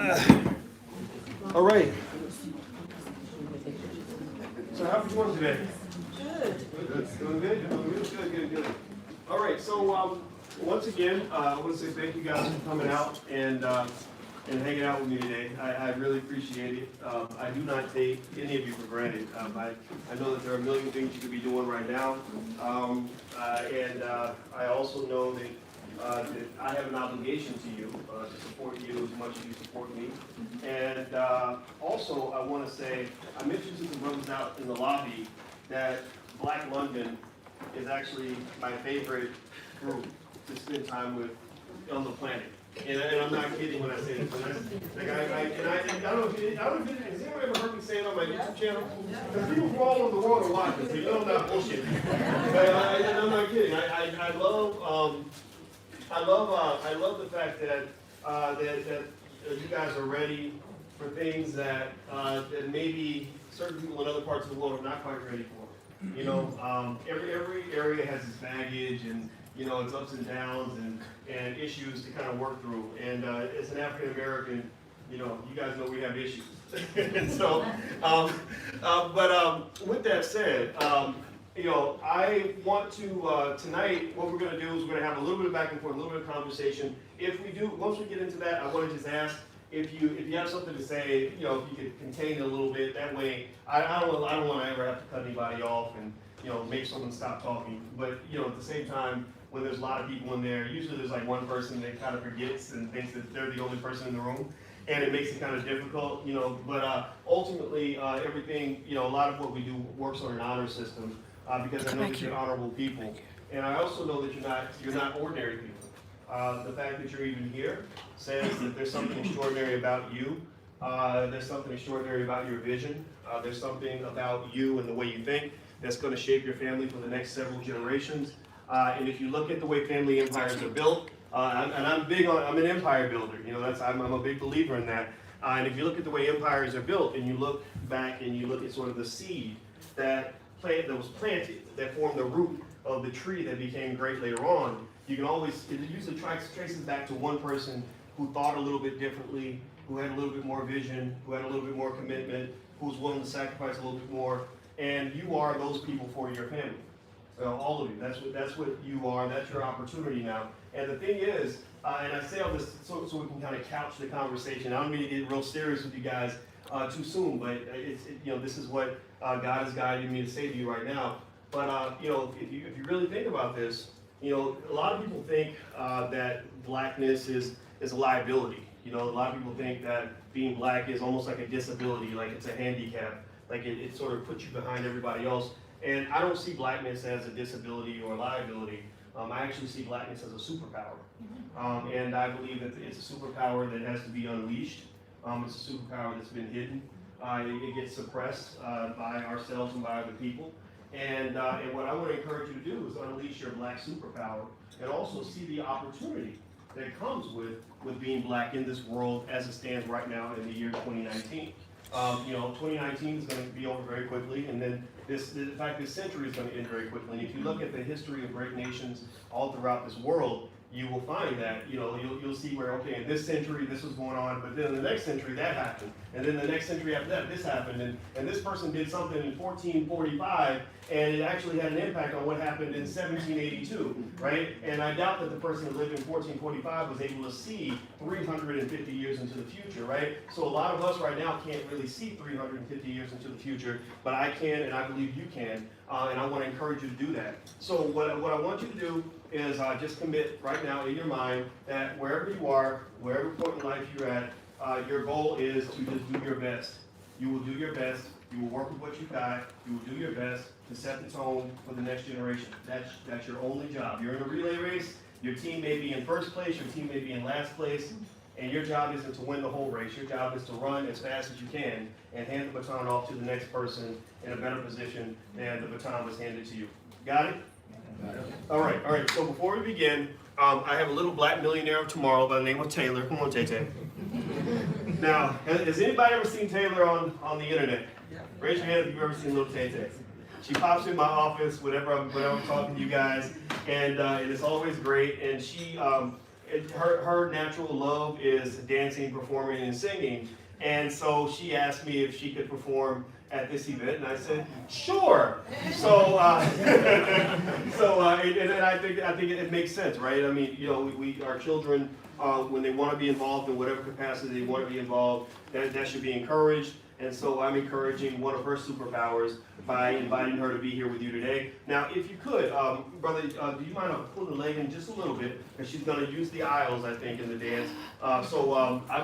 All right. So how are you doing today? Good. Doing good? You're doing good? Good. All right, so once again, I want to say thank you guys for coming out and hanging out with me today. I really appreciate it. I do not take any of you for granted. I know that there are a million things you could be doing right now. And I also know that I have an obligation to you to support you as much as you support me. And also, I want to say, I mentioned to the brothers out in the lobby that Black London is actually my favorite group to spend time with on the planet. And I'm not kidding when I say this. I don't know if has anyone ever heard me say it on my YouTube channel? Because people from all over the world are watching, so you know I'm not bullshitting. I'm not kidding. I love the fact that that you guys are ready for things that maybe certain people in other parts of the world are not quite ready for. You know, every area has its baggage and its ups and downs and issues to kind of work through. And as an African American, you guys know we have issues. And so, with that said, I want to, tonight, what we're going to do is we're going to have a little bit of back and forth, a little bit of conversation. Once we get into that, I want to just ask if you have something to say, if you could contain it a little bit. That way, I don't want to ever have to cut anybody off and, make someone stop talking. But, at the same time, when there's a lot of people in there, usually there's like one person that kind of forgets and thinks that they're the only person in the room. And it makes it kind of difficult, but ultimately, everything, a lot of what we do works on an honor system. Because I know that you're honorable people, and I also know that you're not ordinary people. The fact that you're even here says that there's something extraordinary about you. There's something extraordinary about your vision. There's something about you and the way you think that's going to shape your family for the next several generations. And if you look at the way family empires are built, I'm an empire builder. I'm a big believer in that. And if you look at the way empires are built, and you look back and you look at sort of the seed that was planted, that formed the root of the tree that became great later on, it usually traces back to one person who thought a little bit differently, who had a little bit more vision, who had a little bit more commitment, who was willing to sacrifice a little bit more, and you are those people for your family. All of you, that's what you are, that's your opportunity now. And the thing is, and I say all this so we can kind of couch the conversation. I don't mean to get real serious with you guys too soon, but this is what God has guided me to say to you right now. But if you really think about this, a lot of people think that blackness is a liability. A lot of people think that being black is almost like a disability, like it's a handicap, like it sort of puts you behind everybody else. And I don't see blackness as a disability or a liability. I actually see blackness as a superpower. And I believe that it's a superpower that has to be unleashed. It's a superpower that's been hidden. It gets suppressed by ourselves and by other people. And what I want to encourage you to do is unleash your black superpower and also see the opportunity that comes with being black in this world as it stands right now in the year 2019. 2019 is going to be over very quickly, and then this century is going to end very quickly. And if you look at the history of great nations all throughout this world, you will find that, you'll see where, okay, in this century, this was going on, but then in the next century, that happened. And then the next century after that, this happened. And this person did something in 1445, and it actually had an impact on what happened in 1782, right? And I doubt that the person that lived in 1445 was able to see 350 years into the future, right? So a lot of us right now can't really see 350 years into the future, but I can, and I believe you can, and I want to encourage you to do that. So what I want you to do is just commit right now in your mind that wherever you are, wherever point in life you're at, your goal is to just do your best. You will do your best. You will work with what you got. You will do your best to set the tone for the next generation. That's your only job. You're in a relay race. Your team may be in first place. Your team may be in last place. And your job isn't to win the whole race. Your job is to run as fast as you can and hand the baton off to the next person in a better position than the baton was handed to you. Got it? All right. So before we begin, I have a little black millionaire of tomorrow by the name of Taylor. Come on, Tay-Tay. Now, has anybody ever seen Taylor on the internet? Raise your hand if you've ever seen little Tay-Tay. She pops in my office whenever I'm talking to you guys, and it's always great. And she her natural love is dancing, performing, and singing. And so she asked me if she could perform at this event, and I said, sure. So, and I think it makes sense, right? I mean, our children, when they want to be involved in whatever capacity they want to be involved, that should be encouraged. And so I'm encouraging one of her superpowers by inviting her to be here with you today. Now, if you could, brother, do you mind pulling the leg in just a little bit? Because she's going to use the aisles, I think, in the dance. I'm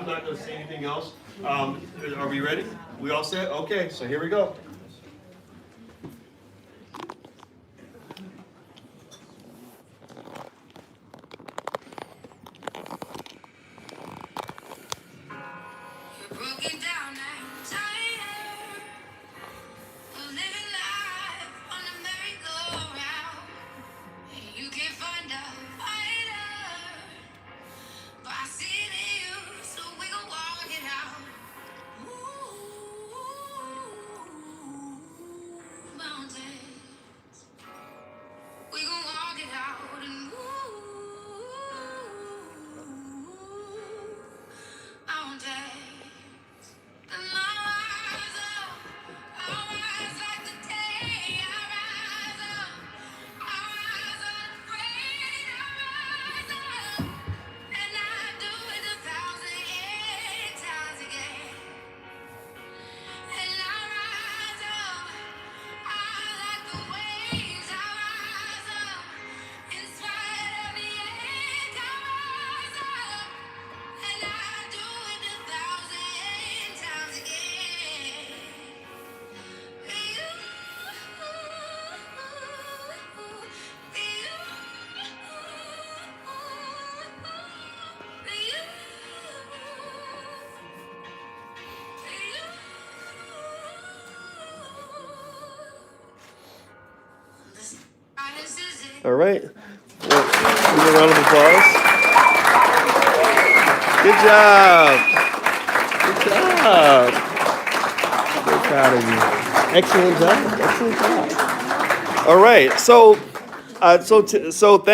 not going to say anything else. Are we ready? We all set? Okay, so here we go. All right. Well, give me a round of applause. Good job. Good job. So proud of you. Excellent job. Excellent job. All right. So thank